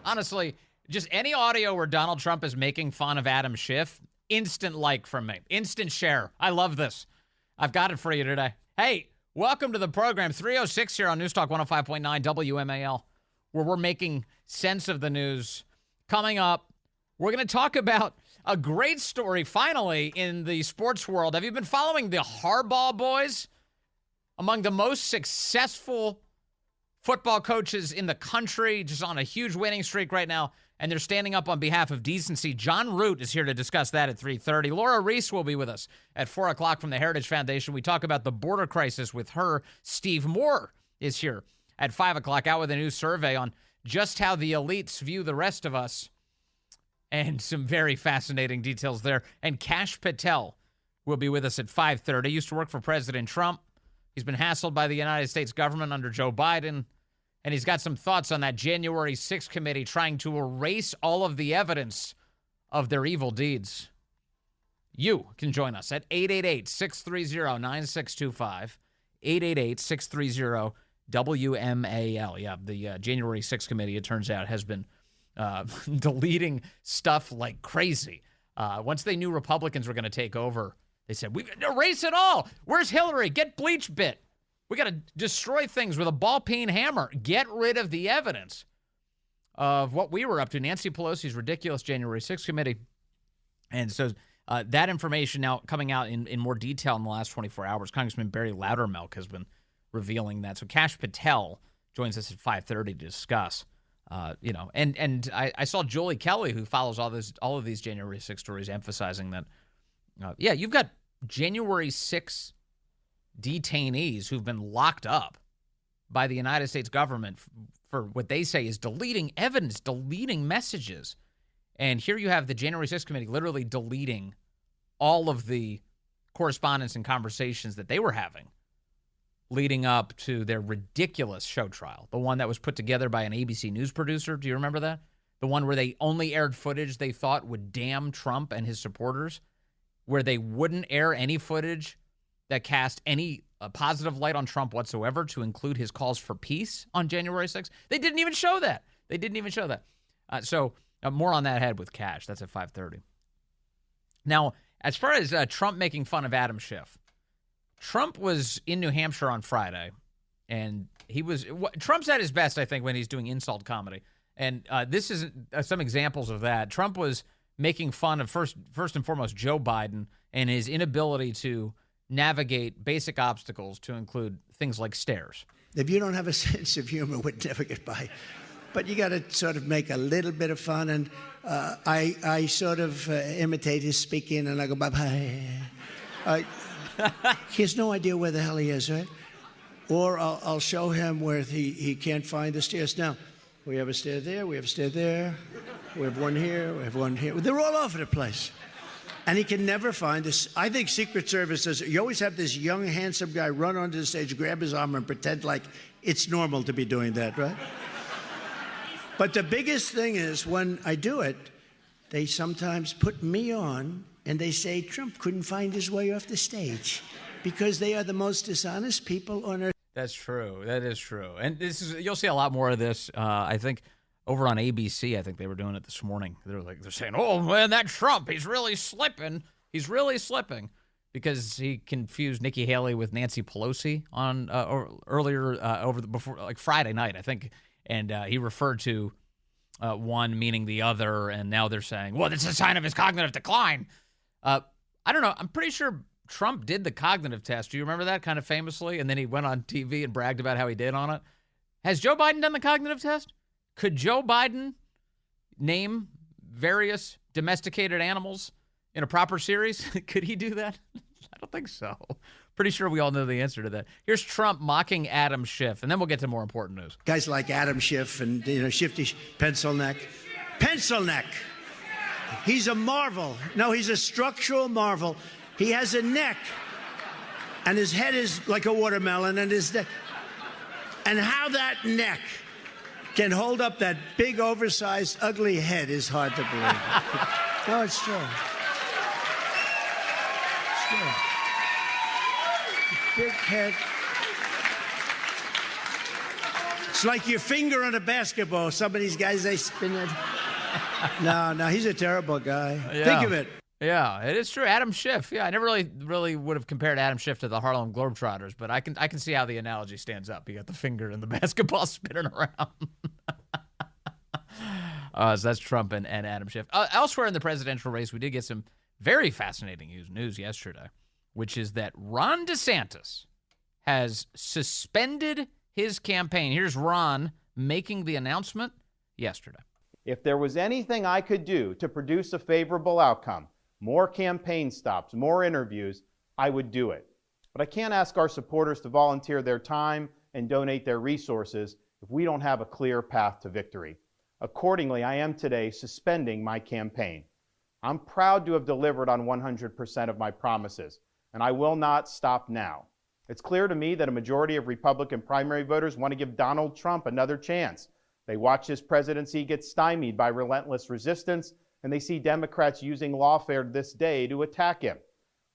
Honestly, just any audio where Donald Trump is making fun of Adam Schiff, instant like from me. Instant share. I love this. I've got it for you today. Hey, welcome to the program. 306 here on News Talk 105.9 WMAL, where we're making sense of the news. Coming up, we're going to talk about a great story, finally, in the sports world. Have you been following the Harbaugh boys? Among the most successful football coaches in the country, just on a huge winning streak right now, and they're standing up on behalf of decency. Jon Root is here to discuss that at 3:30. Laura Reese will be with us at 4 o'clock from the Heritage Foundation. We talk about the border crisis with her. Steve Moore is here at 5 o'clock, out with a new survey on just how the elites view the rest of us, and some very fascinating details there. And Kash Patel will be with us at 5:30. Used to work for President Trump. He's been hassled by the United States government under Joe Biden, and he's got some thoughts on that January 6th committee trying to erase all of the evidence of their evil deeds. You can join us at 888-630-9625, 888-630-WMAL. Yeah, the January 6th committee, it turns out, has been deleting stuff like crazy. Once they knew Republicans were going to take over, they said, we got to erase it all. Where's Hillary? Get bleach bit. We got to destroy things with a ball-peen hammer. Get rid of the evidence of what we were up to. Nancy Pelosi's ridiculous January 6th committee. And so that information now coming out in more detail in the last 24 hours. Congressman Barry Loudermilk has been revealing that. So Kash Patel joins us at 5:30 to discuss. And I saw Julie Kelly, who follows all of these January 6th stories, emphasizing that, you've got January 6th detainees who've been locked up by the United States government for what they say is deleting evidence, deleting messages. And here you have the January 6th committee literally deleting all of the correspondence and conversations that they were having leading up to their ridiculous show trial, the one that was put together by an ABC News producer. Do you remember that? The one where they only aired footage they thought would damn Trump and his supporters, where they wouldn't air any footage that cast any positive light on Trump whatsoever, to include his calls for peace on January 6th. They didn't even show that. So more on that ahead with Kash. That's at 5:30. Now, as far as Trump making fun of Adam Schiff, Trump was in New Hampshire on Friday, and Trump's at his best, I think, when he's doing insult comedy. And this is some examples of that. Trump was making fun of, first and foremost, Joe Biden and his inability to navigate basic obstacles, to include things like stairs. If you don't have a sense of humor, we'd never get by. But you got to sort of make a little bit of fun. And I sort of imitate his speaking, and I go, bye-bye. He has no idea where the hell he is, right? Or I'll show him where he can't find the stairs. Now, we have a stair there, we have a stair there, we have one here, we have one here. They're all over the place. And he can never find this. I think Secret Service does. You always have this young, handsome guy run onto the stage, grab his arm, and pretend like it's normal to be doing that, right? But the biggest thing is, when I do it, they sometimes put me on, and they say Trump couldn't find his way off the stage, because they are the most dishonest people on earth. That's true. That is true. And you'll see a lot more of this, I think, over on ABC. I think they were doing it this morning. They're saying, oh, man, that Trump, he's really slipping. He's really slipping, because he confused Nikki Haley with Nancy Pelosi on before Friday night, I think. And he referred to one meaning the other, and now they're saying, well, it's a sign of his cognitive decline. I don't know. I'm pretty sure Trump did the cognitive test. Do you remember that, kind of famously? And then he went on TV and bragged about how he did on it. Has Joe Biden done the cognitive test? Could Joe Biden name various domesticated animals in a proper series? Could he do that? I don't think so. Pretty sure we all know the answer to that. Here's Trump mocking Adam Schiff, and then we'll get to more important news. Guys like Adam Schiff and, Shifty Pencil Neck. Pencil Neck. He's a marvel. No, he's a structural marvel. He has a neck, and his head is like a watermelon, and his neck. And how that neck can hold up that big, oversized, ugly head is hard to believe. No, it's true. It's true. Big head. It's like your finger on a basketball. Some of these guys, they spin it. No, he's a terrible guy. Yeah. Think of it. Yeah, it is true. Adam Schiff. Yeah, I never really would have compared Adam Schiff to the Harlem Globetrotters, but I can see how the analogy stands up. You got the finger and the basketball spinning around. So that's Trump and Adam Schiff. Elsewhere in the presidential race, we did get some very fascinating news yesterday, which is that Ron DeSantis has suspended his campaign. Here's Ron making the announcement yesterday. If there was anything I could do to produce a favorable outcome, more campaign stops, more interviews, I would do it. But I can't ask our supporters to volunteer their time and donate their resources if we don't have a clear path to victory. Accordingly, I am today suspending my campaign. I'm proud to have delivered on 100% of my promises, and I will not stop now. It's clear to me that a majority of Republican primary voters want to give Donald Trump another chance. They watch his presidency get stymied by relentless resistance, and they see Democrats using lawfare this day to attack him.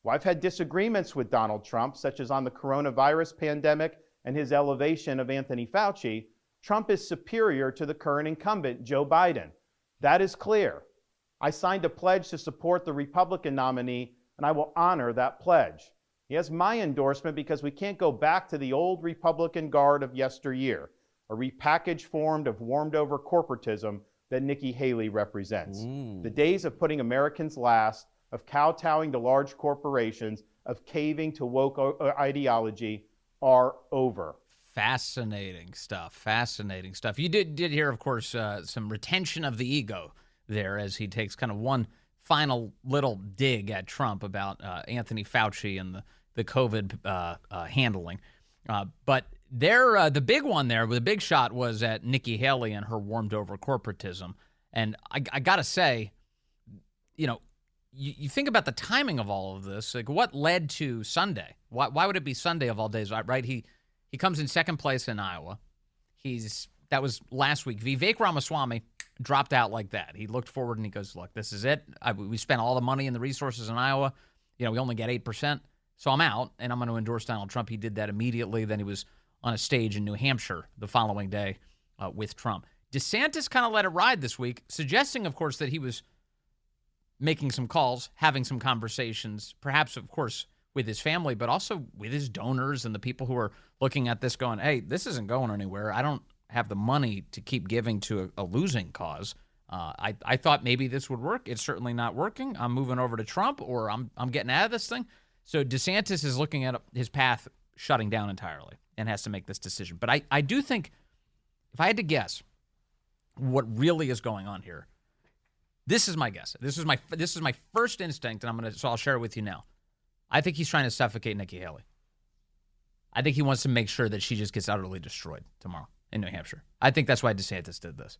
Well, I've had disagreements with Donald Trump, such as on the coronavirus pandemic and his elevation of Anthony Fauci. Trump is superior to the current incumbent, Joe Biden. That is clear. I signed a pledge to support the Republican nominee, and I will honor that pledge. He has my endorsement because we can't go back to the old Republican guard of yesteryear, a repackaged form of warmed-over corporatism that Nikki Haley represents. The days of putting Americans last, of kowtowing to large corporations, of caving to woke ideology are over. Fascinating stuff. Fascinating stuff. You did hear, of course, some retention of the ego there as he takes kind of one final little dig at Trump about Anthony Fauci and the COVID handling. But the big one there, the big shot was at Nikki Haley and her warmed-over corporatism. And I got to say, you think about the timing of all of this. Like, what led to Sunday? Why would it be Sunday of all days, right? He comes in second place in Iowa. That was last week. Vivek Ramaswamy dropped out like that. He looked forward and he goes, look, this is it. We spent all the money and the resources in Iowa. We only get 8%. So I'm out, and I'm going to endorse Donald Trump. He did that immediately. Then he was on a stage in New Hampshire the following day with Trump. DeSantis kind of let it ride this week, suggesting, of course, that he was making some calls, having some conversations, perhaps, of course, with his family, but also with his donors and the people who are looking at this going, hey, this isn't going anywhere. I don't have the money to keep giving to a losing cause. I thought maybe this would work. It's certainly not working. I'm moving over to Trump, or I'm getting out of this thing. So DeSantis is looking at his path shutting down entirely and has to make this decision. But I do think, if I had to guess what really is going on here, this is my guess. This is my first instinct, and so I'll share it with you now. I think he's trying to suffocate Nikki Haley. I think he wants to make sure that she just gets utterly destroyed tomorrow in New Hampshire. I think that's why DeSantis did this.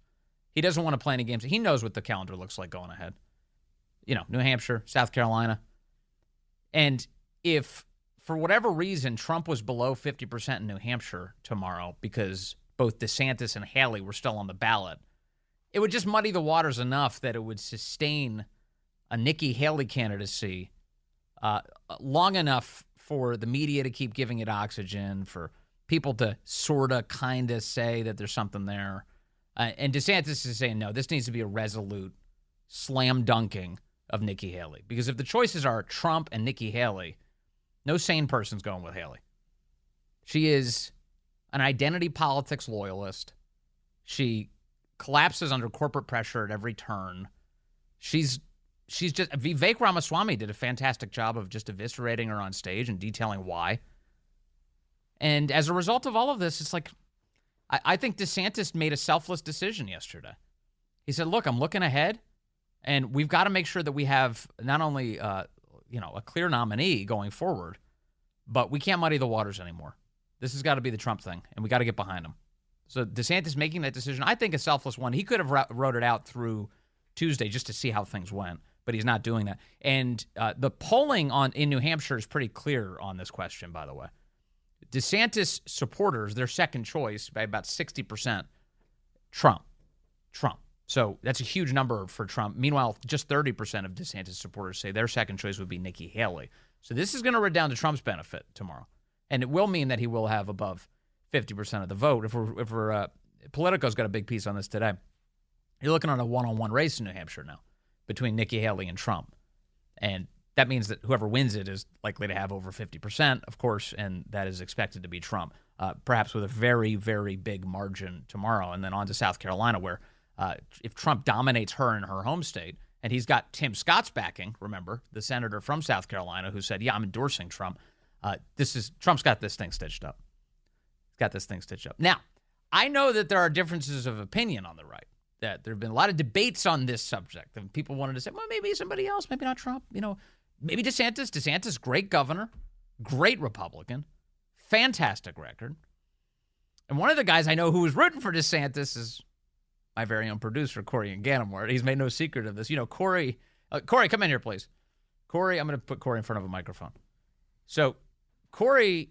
He doesn't want to play any games. He knows what the calendar looks like going ahead. New Hampshire, South Carolina. And if, for whatever reason, Trump was below 50% in New Hampshire tomorrow because both DeSantis and Haley were still on the ballot, it would just muddy the waters enough that it would sustain a Nikki Haley candidacy long enough for the media to keep giving it oxygen, for people to sort of kind of say that there's something there. And DeSantis is saying, no, this needs to be a resolute slam dunking of Nikki Haley. Because if the choices are Trump and Nikki Haley, no sane person's going with Haley. She is an identity politics loyalist. She collapses under corporate pressure at every turn. She's just, Vivek Ramaswamy did a fantastic job of just eviscerating her on stage and detailing why. And as a result of all of this, it's like, I think DeSantis made a selfless decision yesterday. He said, look, I'm looking ahead, and we've got to make sure that we have not only a clear nominee going forward, but we can't muddy the waters anymore. This has got to be the Trump thing, and we got to get behind him. So DeSantis making that decision, I think a selfless one. He could have wrote it out through Tuesday just to see how things went, but he's not doing that. And the polling in New Hampshire is pretty clear on this question, by the way. DeSantis supporters, their second choice by about 60%, Trump. So that's a huge number for Trump. Meanwhile, just 30% of DeSantis supporters say their second choice would be Nikki Haley. So this is going to redound to Trump's benefit tomorrow. And it will mean that he will have above 50% of the vote. If we're Politico's got a big piece on this today. You're looking at a one-on-one race in New Hampshire now between Nikki Haley and Trump. And that means that whoever wins it is likely to have over 50%, of course, and that is expected to be Trump, perhaps with a very, very big margin tomorrow. And then on to South Carolina, where if Trump dominates her in her home state, and he's got Tim Scott's backing, remember, the senator from South Carolina who said, yeah, I'm endorsing Trump. Trump's got this thing stitched up. He's got this thing stitched up. Now, I know that there are differences of opinion on the right, that there have been a lot of debates on this subject. And people wanted to say, well, maybe somebody else, maybe not Trump, maybe DeSantis. DeSantis, great governor, great Republican, fantastic record. And one of the guys I know who was rooting for DeSantis is my very own producer, Corey Inganamort. He's made no secret of this. Corey, come in here, please. Corey, I'm going to put Corey in front of a microphone. So Corey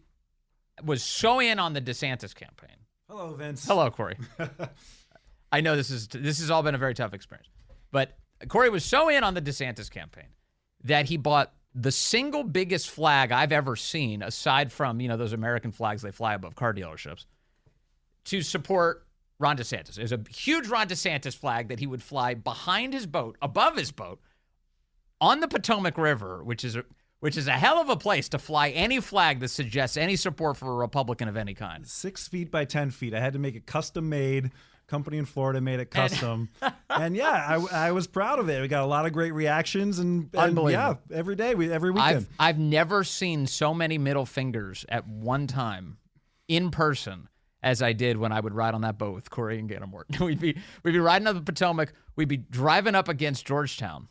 was so in on the DeSantis campaign. Hello, Vince. Hello, Corey. I know this has all been a very tough experience. But Corey was so in on the DeSantis campaign that he bought the single biggest flag I've ever seen, aside from, those American flags they fly above car dealerships, to support Ron DeSantis. There's a huge Ron DeSantis flag that he would fly behind his boat, above his boat, on the Potomac River, which is a hell of a place to fly any flag that suggests any support for a Republican of any kind. 6 feet by 10 feet. I had to make it custom made. Company in Florida made it custom. And yeah, I was proud of it. We got a lot of great reactions and yeah, every day, every weekend. I've never seen so many middle fingers at one time in person as I did when I would ride on that boat with Corey and Inganamort. We'd be riding up the Potomac. We'd be driving up against Georgetown,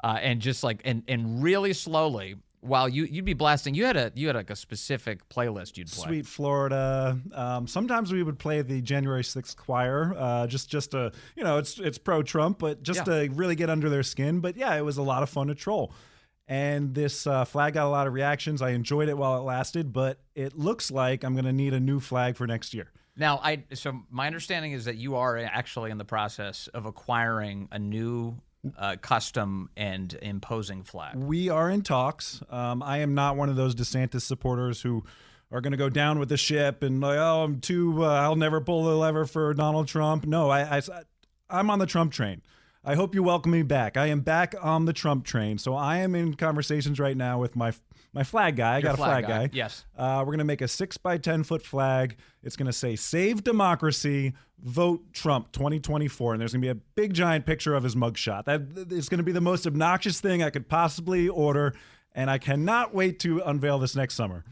and just and really slowly while you'd be blasting. You had like a specific playlist you'd play. Sweet Florida. Sometimes we would play the January 6th choir, just to, it's pro-Trump, but just to really get under their skin. But yeah, it was a lot of fun to troll. And this flag got a lot of reactions. I enjoyed it while it lasted, but it looks like I'm going to need a new flag for next year. Now, so my understanding is that you are actually in the process of acquiring a new custom and imposing flag. We are in talks. I am not one of those DeSantis supporters who are going to go down with the ship and I'll never pull the lever for Donald Trump. No, I'm on the Trump train. I hope you welcome me back. I am back on the Trump train. So I am in conversations right now with my flag guy. I got a flag guy. Yes. We're going to make a 6 by 10 foot flag. It's going to say "Save Democracy, Vote Trump 2024." And there's going to be a big giant picture of his mugshot. That is going to be the most obnoxious thing I could possibly order. And I cannot wait to unveil this next summer.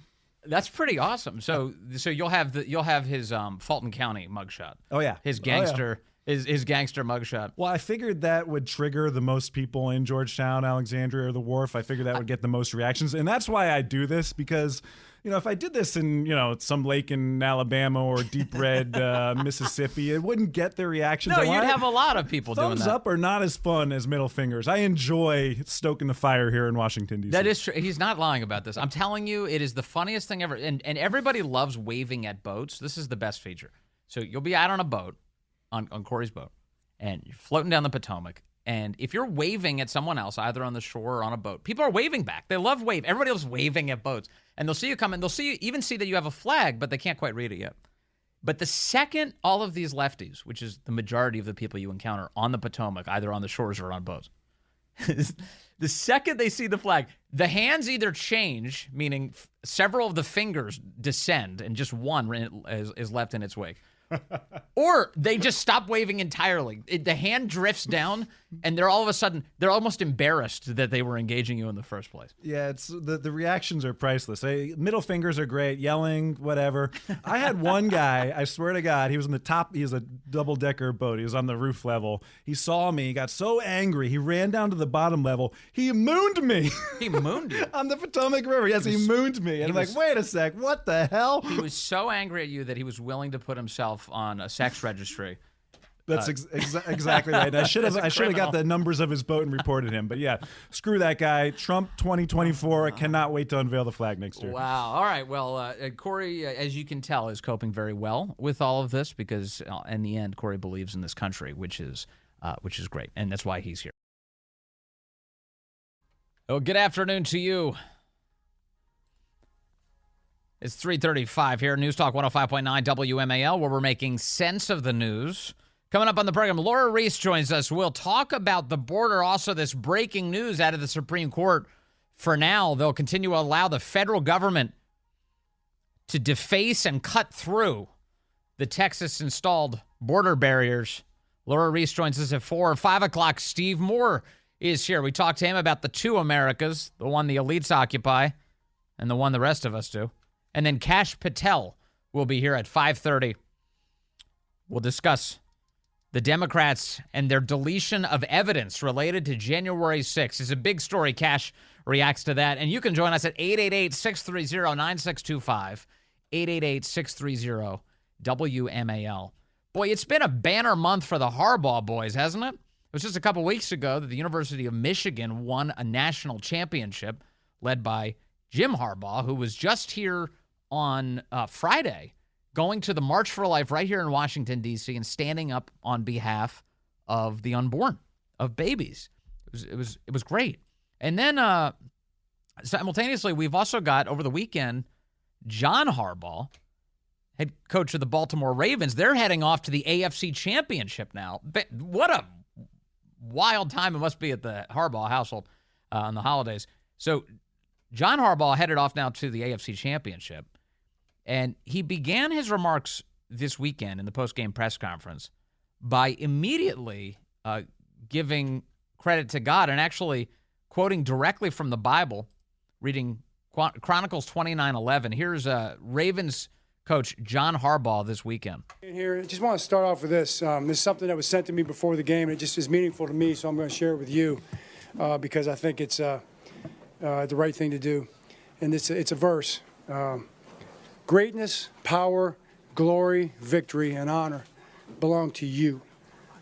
That's pretty awesome. So you'll have his Fulton County mugshot. Oh yeah. His gangster. Oh, yeah. His gangster mugshot. Well, I figured that would trigger the most people in Georgetown, Alexandria, or the Wharf. I figured that would get the most reactions. And that's why I do this, because, if I did this in, some lake in Alabama or deep red Mississippi, it wouldn't get the reactions. No, you'd have a lot of people doing that. Thumbs up are not as fun as middle fingers. I enjoy stoking the fire here in Washington, D.C. That is true. He's not lying about this. I'm telling you, it is the funniest thing ever. And everybody loves waving at boats. This is the best feature. So you'll be out on a boat. On Corey's boat, and you're floating down the Potomac, and if you're waving at someone else, either on the shore or on a boat, people are waving back. They love wave. Everybody else is waving at boats, and they'll see you come, and they'll even see that you have a flag, but they can't quite read it yet. But the second all of these lefties, which is the majority of the people you encounter on the Potomac, either on the shores or on boats, the second they see the flag, the hands either change, meaning several of the fingers descend, and just one is left in its wake. Or they just stop waving entirely. The hand drifts down, and they're all of a sudden, they're almost embarrassed that they were engaging you in the first place. Yeah, it's the reactions are priceless. Middle fingers are great, yelling, whatever. I had one guy, I swear to God, he was in the top, he was a double-decker boat. He was on the roof level. He saw me, he got so angry, he ran down to the bottom level. He mooned me. He mooned you? On the Potomac River. Yes, he mooned me. And I'm like, wait a sec, what the hell? He was so angry at you that he was willing to put himself on a sex registry. That's exactly right. I should have got the numbers of his boat and reported him. But yeah, screw that guy. Trump 2024. I cannot wait to unveil the flag next year. Wow. All right. Well, Corey, as you can tell, is coping very well with all of this because in the end, Corey believes in this country, which is great, and that's why he's here. Oh, good afternoon to you. It's 3:35 here, News Talk 105.9 WMAL, where we're making sense of the news. Coming up on the program, Laura Reese joins us. We'll talk about the border, also this breaking news out of the Supreme Court. For now, they'll continue to allow the federal government to deface and cut through the Texas-installed border barriers. Laura Reese joins us at 4 or 5 o'clock. Steve Moore is here. We talked to him about the two Americas, the one the elites occupy and the one the rest of us do. And then Kash Patel will be here at 5:30. We'll discuss the Democrats and their deletion of evidence related to January 6th. It's a big story. Kash reacts to that. And you can join us at 888-630-9625, 888-630-WMAL. Boy, it's been a banner month for the Harbaugh boys, hasn't it? It was just a couple weeks ago that the University of Michigan won a national championship led by Jim Harbaugh, who was just here on Friday, going to the March for Life right here in Washington, D.C., and standing up on behalf of the unborn, of babies. It was great. And then simultaneously, we've also got, over the weekend, John Harbaugh, head coach of the Baltimore Ravens. They're heading off to the AFC Championship now. What a wild time it must be at the Harbaugh household on the holidays. So John Harbaugh headed off now to the AFC Championship. And he began his remarks this weekend in the post-game press conference by immediately giving credit to God and actually quoting directly from the Bible, reading Chronicles 29:11. Here's Ravens coach John Harbaugh this weekend. Here, I just want to start off with this. This is something that was sent to me before the game. It just is meaningful to me, so I'm going to share it with you because I think it's the right thing to do. And it's a verse. Greatness, power, glory, victory, and honor belong to you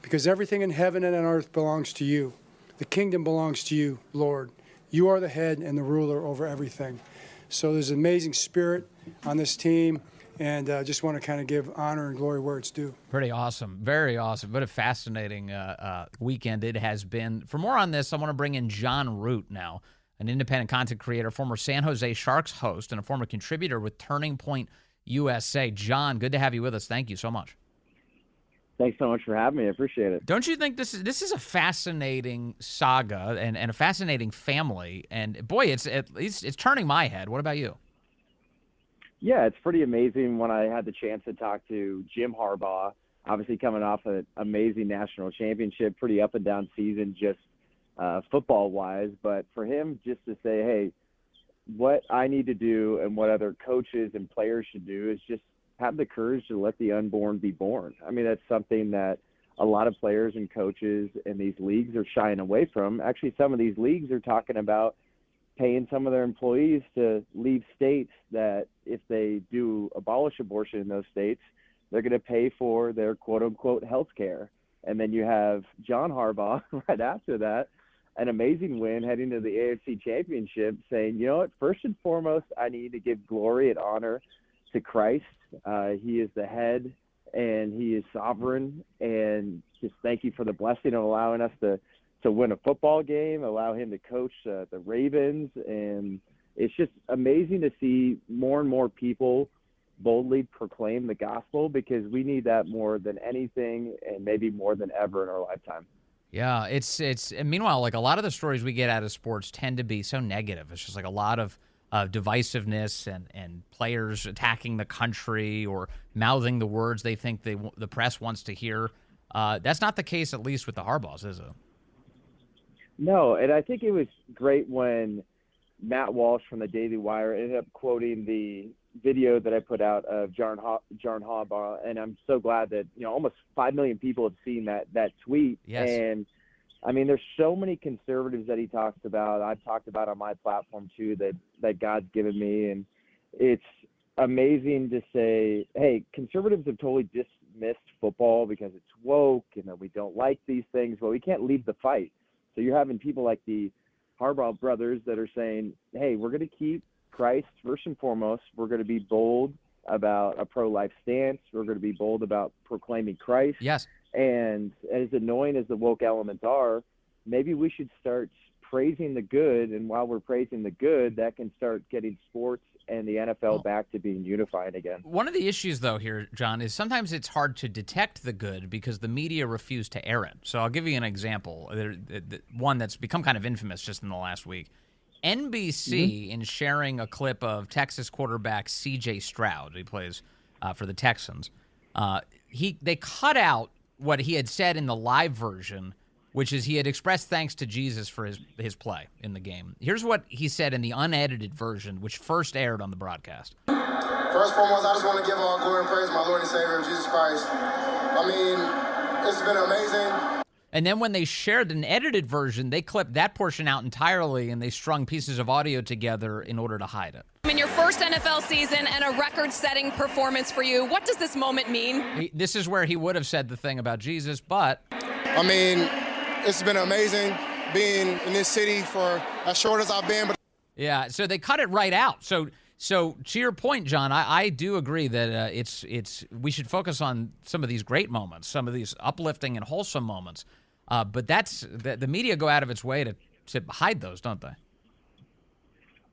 because everything in heaven and on earth belongs to you. The kingdom belongs to you, Lord. You are the head and the ruler over everything. So there's an amazing spirit on this team, and just want to kind of give honor and glory where it's due. Pretty awesome. Very awesome. What a fascinating weekend it has been. For more on this, I want to bring in Jon Root now, an independent content creator, former San Jose Sharks host, and a former contributor with Turning Point USA. John, good to have you with us. Thank you so much. Thanks so much for having me. I appreciate it. Don't you think this is a fascinating saga and a fascinating family? And boy, it's turning my head. What about you? Yeah, it's pretty amazing when I had the chance to talk to Jim Harbaugh, obviously coming off an amazing national championship, pretty up and down season, just football-wise, but for him just to say, hey, what I need to do and what other coaches and players should do is just have the courage to let the unborn be born. I mean, that's something that a lot of players and coaches in these leagues are shying away from. Actually, some of these leagues are talking about paying some of their employees to leave states that if they do abolish abortion in those states, they're going to pay for their quote-unquote health care. And then you have John Harbaugh right after that, an amazing win heading to the AFC Championship, saying, you know what, first and foremost, I need to give glory and honor to Christ. He is the head, and he is sovereign, and just thank you for the blessing of allowing us to win a football game, allow him to coach the Ravens, and it's just amazing to see more and more people boldly proclaim the gospel because we need that more than anything and maybe more than ever in our lifetime. Yeah, it's and meanwhile, like a lot of the stories we get out of sports tend to be so negative. It's just like a lot of divisiveness and players attacking the country or mouthing the words they think the press wants to hear. That's not the case, at least with the Harbaughs, is it? No, and I think it was great when Matt Walsh from the Daily Wire ended up quoting the video that I put out of Jon Harbaugh, and I'm so glad that almost 5 million people have seen that tweet. Yes. And I mean, there's so many conservatives that he talks about. I've talked about on my platform too that God's given me, and it's amazing to say, hey, conservatives have totally dismissed football because it's woke and that we don't like these things, but we can't leave the fight. So you're having people like the Harbaugh brothers that are saying, hey, we're going to keep Christ first and foremost. We're going to be bold about a pro-life stance. We're going to be bold about proclaiming Christ. Yes. And as annoying as the woke elements are, maybe we should start praising the good. And while we're praising the good, that can start getting sports and the NFL back to being unified again. One of the issues, though, here, John, is sometimes it's hard to detect the good because the media refuse to air it. So I'll give you an example, one that's become kind of infamous just in the last week. NBC, in sharing a clip of Texas quarterback C.J. Stroud, he plays for the Texans, they cut out what he had said in the live version, which is he had expressed thanks to Jesus for his play in the game. Here's what he said in the unedited version, which first aired on the broadcast. First and foremost, I just want to give all glory and praise to my Lord and Savior, Jesus Christ. I mean, it's been amazing. And then when they shared an edited version, they clipped that portion out entirely, and they strung pieces of audio together in order to hide it. In your first NFL season and a record-setting performance for you, what does this moment mean? This is where he would have said the thing about Jesus, but... I mean, it's been amazing being in this city for as short as I've been. Yeah, so they cut it right out. So to your point, John, I do agree that we should focus on some of these great moments, some of these uplifting and wholesome moments. But the media go out of its way to hide those, don't they?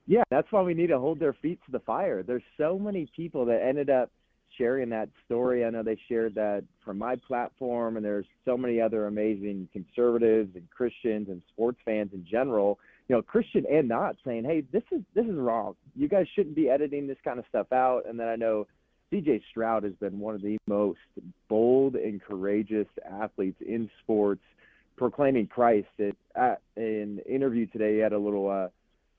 Yeah, that's why we need to hold their feet to the fire. There's so many people that ended up sharing that story. I know they shared that from my platform, and there's so many other amazing conservatives and Christians and sports fans in general, Christian and not, saying, hey, this is wrong. You guys shouldn't be editing this kind of stuff out. And then I know C.J. Stroud has been one of the most bold and courageous athletes in sports, proclaiming Christ. At an interview today, he had a little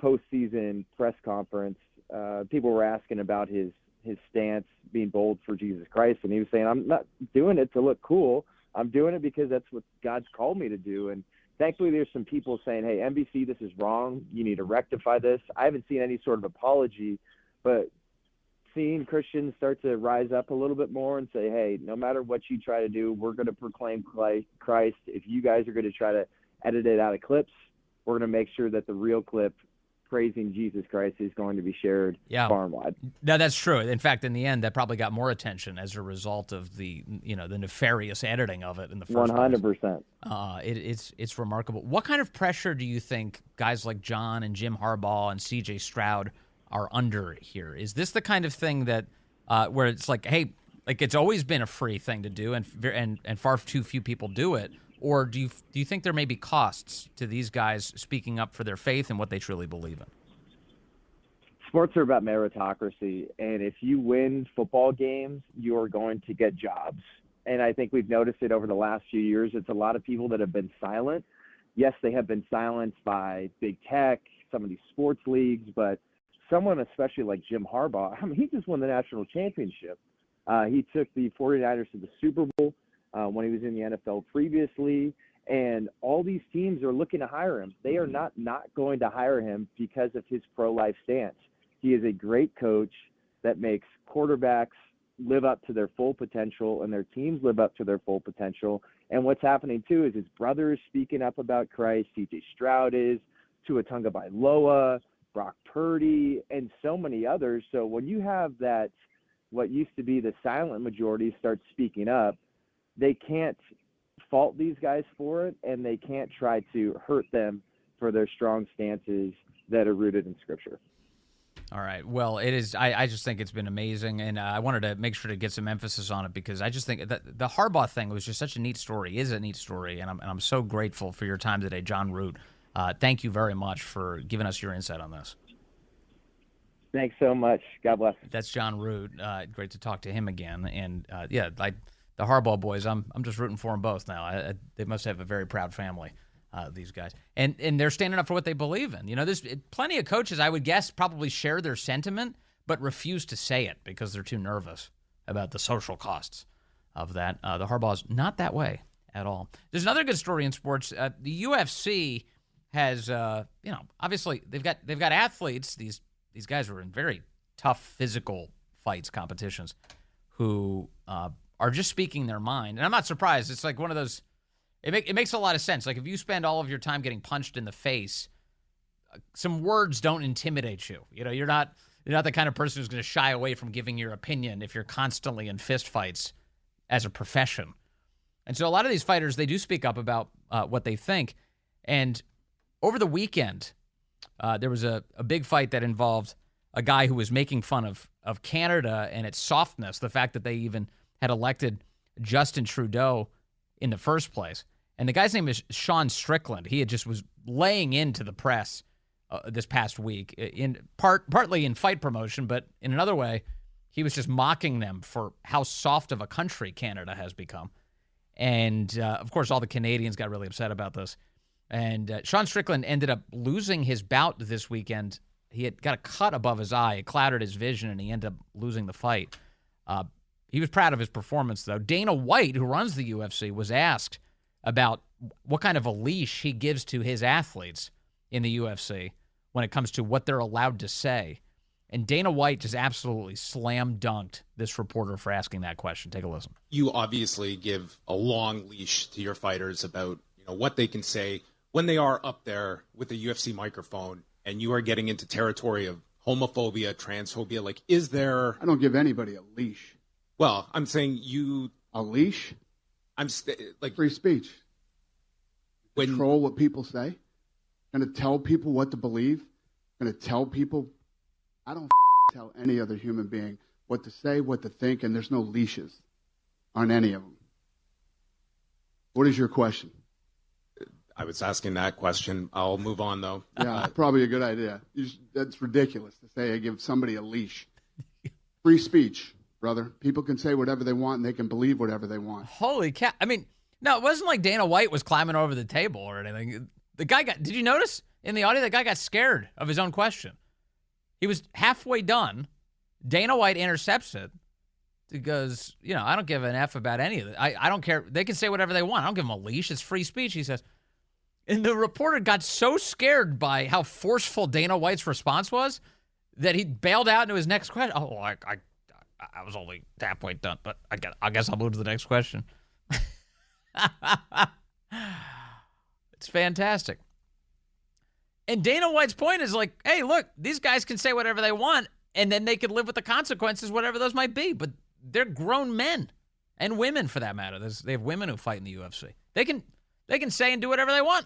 postseason press conference. People were asking about his stance, being bold for Jesus Christ, and he was saying, I'm not doing it to look cool. I'm doing it because that's what God's called me to do. And thankfully, there's some people saying, hey, NBC, this is wrong. You need to rectify this. I haven't seen any sort of apology, but seeing Christians start to rise up a little bit more and say, hey, no matter what you try to do, we're going to proclaim Christ. If you guys are going to try to edit it out of clips, we're going to make sure that the real clip praising Jesus Christ is going to be shared far and wide. No, that's true. In fact, in the end, that probably got more attention as a result of the nefarious editing of it in the first 100%. It's remarkable. What kind of pressure do you think guys like John and Jim Harbaugh and C.J. Stroud are under here? Is this the kind of thing that where it's like, hey, like it's always been a free thing to do, and far too few people do it? Or do you think there may be costs to these guys speaking up for their faith and what they truly believe in? Sports are about meritocracy, and if you win football games, you are going to get jobs. And I think we've noticed it over the last few years. It's a lot of people that have been silent. Yes, they have been silenced by big tech, some of these sports leagues, but someone especially like Jim Harbaugh, I mean, he just won the national championship. He took the 49ers to the Super Bowl when he was in the NFL previously, and all these teams are looking to hire him. They are not going to hire him because of his pro-life stance. He is a great coach that makes quarterbacks live up to their full potential and their teams live up to their full potential. And what's happening, too, is his brother is speaking up about Christ. C.J. Stroud is, Tua Tagovailoa, Brock Purdy, and so many others. So when you have that, what used to be the silent majority start speaking up, they can't fault these guys for it, and they can't try to hurt them for their strong stances that are rooted in Scripture. All right. Well, it is. I just think it's been amazing, and I wanted to make sure to get some emphasis on it because I just think that the Harbaugh thing was just such a neat story. Is a neat story, and I'm so grateful for your time today, Jon Root. Thank you very much for giving us your insight on this. Thanks so much. God bless. That's Jon Root. Great to talk to him again, and the Harbaugh boys, I'm just rooting for them both now. They must have a very proud family, these guys. And they're standing up for what they believe in. There's plenty of coaches, I would guess, probably share their sentiment, but refuse to say it because they're too nervous about the social costs of that. The Harbaugh's not that way at all. There's another good story in sports. The UFC has, obviously they've got athletes. These guys are in very tough physical fights, competitions, who are just speaking their mind. And I'm not surprised. It's like one of those, it makes a lot of sense. Like if you spend all of your time getting punched in the face, some words don't intimidate you. You're not the kind of person who's going to shy away from giving your opinion if you're constantly in fist fights as a profession. And so a lot of these fighters, they do speak up about what they think. And over the weekend, there was a big fight that involved a guy who was making fun of Canada and its softness, the fact that they even had elected Justin Trudeau in the first place. And the guy's name is Sean Strickland. He had just was laying into the press this past week, partly in fight promotion, but in another way, he was just mocking them for how soft of a country Canada has become. And, of course, all the Canadians got really upset about this. And Sean Strickland ended up losing his bout this weekend. He had got a cut above his eye. It clouded his vision, and he ended up losing the fight. He was proud of his performance, though. Dana White, who runs the UFC, was asked about what kind of a leash he gives to his athletes in the UFC when it comes to what they're allowed to say. And Dana White just absolutely slam dunked this reporter for asking that question. Take a listen. You obviously give a long leash to your fighters about what they can say when they are up there with the UFC microphone and you are getting into territory of homophobia, transphobia. Like, is there... I don't give anybody a leash. Well, I'm saying you... A leash? Like free speech. Control what people say. Going to tell people what to believe. Going to tell people... I don't tell any other human being what to say, what to think, and there's no leashes on any of them. What is your question? I was asking that question. I'll move on, though. Yeah, probably a good idea. That's ridiculous to say I give somebody a leash. Free speech, brother. People can say whatever they want, and they can believe whatever they want. Holy cow. I mean, no, it wasn't like Dana White was climbing over the table or anything. The guy did you notice in the audio, the guy got scared of his own question. He was halfway done. Dana White intercepts it. He goes, I don't give an F about any of it. I don't care. They can say whatever they want. I don't give them a leash. It's free speech, he says. And the reporter got so scared by how forceful Dana White's response was that he bailed out into his next question. Oh, I was only halfway done, but I guess I'll move to the next question. It's fantastic. And Dana White's point is like, hey, look, these guys can say whatever they want, and then they could live with the consequences, whatever those might be. But they're grown men and women, for that matter. They have women who fight in the UFC. They can say and do whatever they want.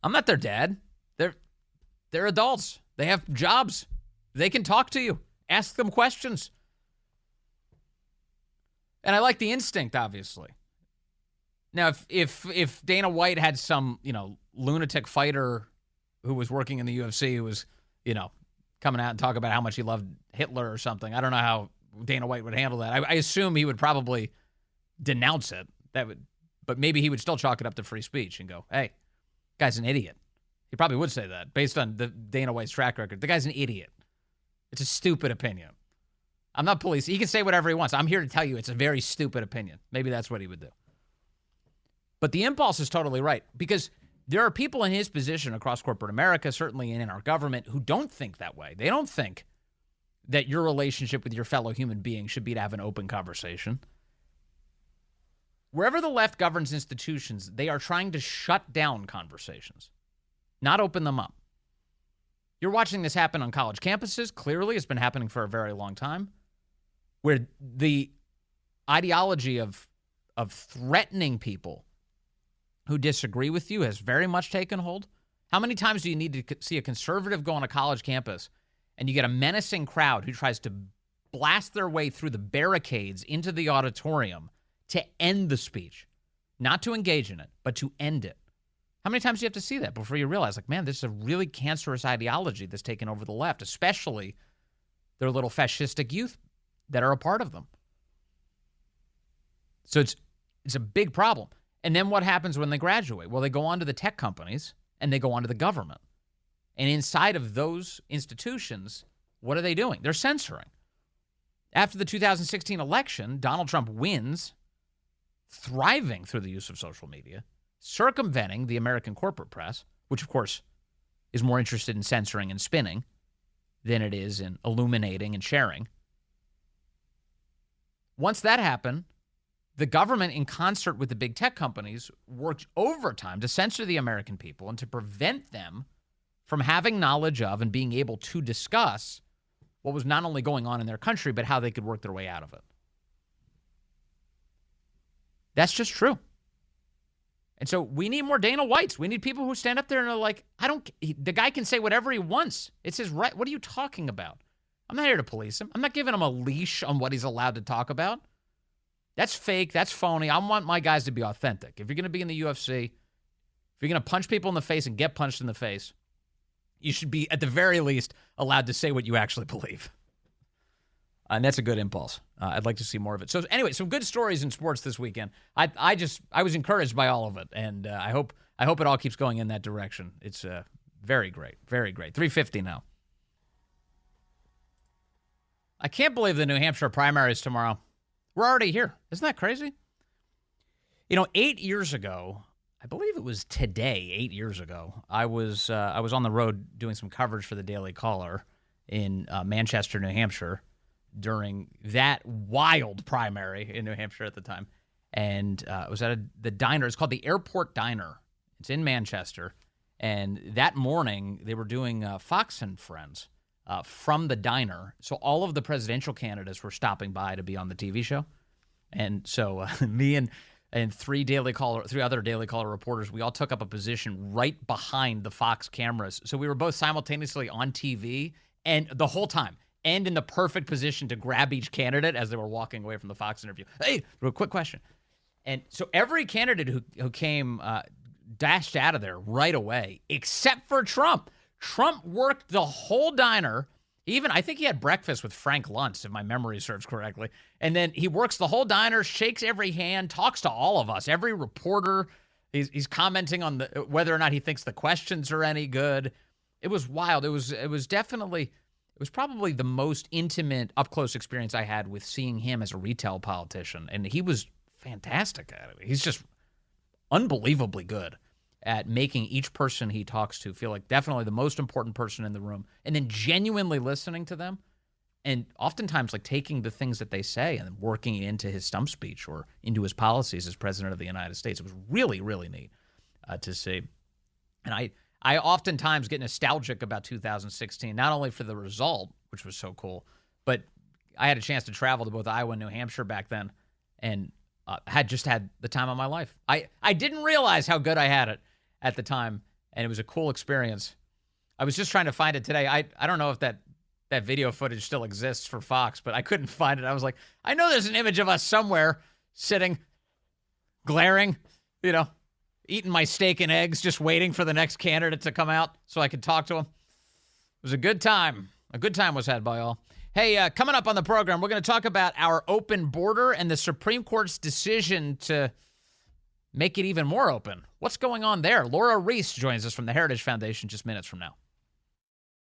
I'm not their dad. They're adults. They have jobs. They can talk to you. Ask them questions. And I like the instinct, obviously. Now, if Dana White had some, lunatic fighter who was working in the UFC who was, coming out and talk about how much he loved Hitler or something, I don't know how Dana White would handle that. I assume he would probably denounce it. But maybe he would still chalk it up to free speech and go, hey, guy's an idiot. He probably would say that based on the Dana White's track record. The guy's an idiot. It's a stupid opinion. I'm not police. He can say whatever he wants. I'm here to tell you it's a very stupid opinion. Maybe that's what he would do. But the impulse is totally right, because there are people in his position across corporate America, certainly in our government, who don't think that way. They don't think that your relationship with your fellow human being should be to have an open conversation. Wherever the left governs institutions, they are trying to shut down conversations, not open them up. You're watching this happen on college campuses. Clearly, it's been happening for a very long time, where the ideology of threatening people who disagree with you has very much taken hold. How many times do you need to see a conservative go on a college campus and you get a menacing crowd who tries to blast their way through the barricades into the auditorium to end the speech, not to engage in it, but to end it? How many times do you have to see that before you realize, like, man, this is a really cancerous ideology that's taken over the left, especially their little fascistic youth that are a part of them? So it's a big problem. And then what happens when they graduate? Well, they go on to the tech companies and they go on to the government. And inside of those institutions, what are they doing? They're censoring. After the 2016 election, Donald Trump wins, thriving through the use of social media, circumventing the American corporate press, which, of course, is more interested in censoring and spinning than it is in illuminating and sharing. Once that happened, the government, in concert with the big tech companies, worked overtime to censor the American people and to prevent them from having knowledge of and being able to discuss what was not only going on in their country, but how they could work their way out of it. That's just true. And so we need more Dana Whites. We need people who stand up there and are like, the guy can say whatever he wants. It's his right. What are you talking about? I'm not here to police him. I'm not giving him a leash on what he's allowed to talk about. That's fake. That's phony. I want my guys to be authentic. If you're going to be in the UFC, if you're going to punch people in the face and get punched in the face, you should be, at the very least, allowed to say what you actually believe. And that's a good impulse. I'd like to see more of it. So anyway, some good stories in sports this weekend. I was encouraged by all of it, and I hope it all keeps going in that direction. It's very great, very great. 3:50 now. I can't believe the New Hampshire primary is tomorrow. We're already here. Isn't that crazy? 8 years ago, I believe it was today, 8 years ago, I was on the road doing some coverage for the Daily Caller in Manchester, New Hampshire, during that wild primary in New Hampshire at the time. And it was at the diner. It's called the Airport Diner. It's in Manchester. And that morning, they were doing Fox and Friends from the diner. So all of the presidential candidates were stopping by to be on the TV show. And so me and three other Daily Caller reporters, we all took up a position right behind the Fox cameras. So we were both simultaneously on TV and the whole time, and in the perfect position to grab each candidate as they were walking away from the Fox interview. Hey, real quick question. And so every candidate who came dashed out of there right away, except for Trump. Trump worked the whole diner. Even, I think he had breakfast with Frank Luntz, if my memory serves correctly. And then he works the whole diner, shakes every hand, talks to all of us, every reporter. He's commenting on whether or not he thinks the questions are any good. It was wild. It was probably the most intimate, up-close experience I had with seeing him as a retail politician. And he was fantastic at it. He's just unbelievably good at making each person he talks to feel like definitely the most important person in the room, and then genuinely listening to them, and oftentimes like taking the things that they say and working it into his stump speech or into his policies as president of the United States. It was really, really neat to see. And I oftentimes get nostalgic about 2016, not only for the result, which was so cool, but I had a chance to travel to both Iowa and New Hampshire back then, and had the time of my life. I didn't realize how good I had it at the time, and it was a cool experience. I was just trying to find it today. I don't know if that video footage still exists for Fox, but I couldn't find it. I was like, I know there's an image of us somewhere sitting, glaring, eating my steak and eggs, just waiting for the next candidate to come out so I could talk to him. It was a good time. A good time was had by all. Hey, coming up on the program, we're going to talk about our open border and the Supreme Court's decision to make it even more open. What's going on there? Laura Reese joins us from the Heritage Foundation just minutes from now.